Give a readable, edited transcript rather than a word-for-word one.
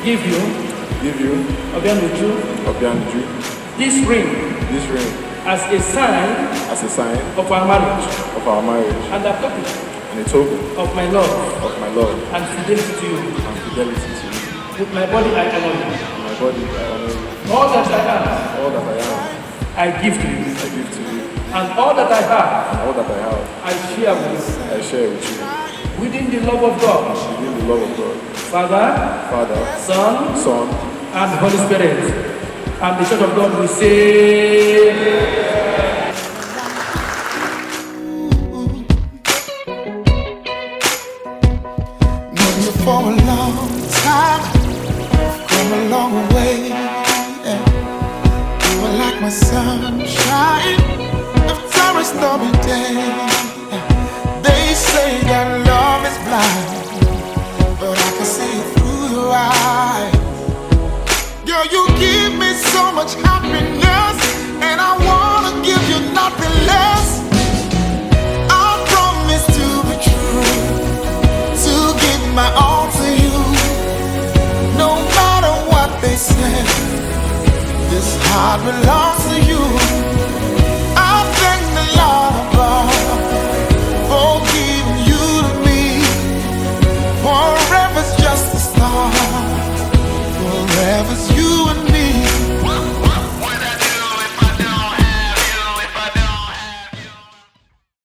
give you Obianuju this ring as a sign of our marriage and a token of my love and fidelity to you. With my body I honor you. All that I am, I give to you. And all that I have, I share with you. Within the love of God. Father, Son, and Holy Spirit. And the Church of God will say. For a long time, come a long way. You were like my sunshine after a stormy day. They say that love is blind, but I can see it through your eyes. Girl, you give me so much happiness, and I wanna give you nothing less. I promise to be true, to give my all to you, no matter what they say. This heart belongs to you.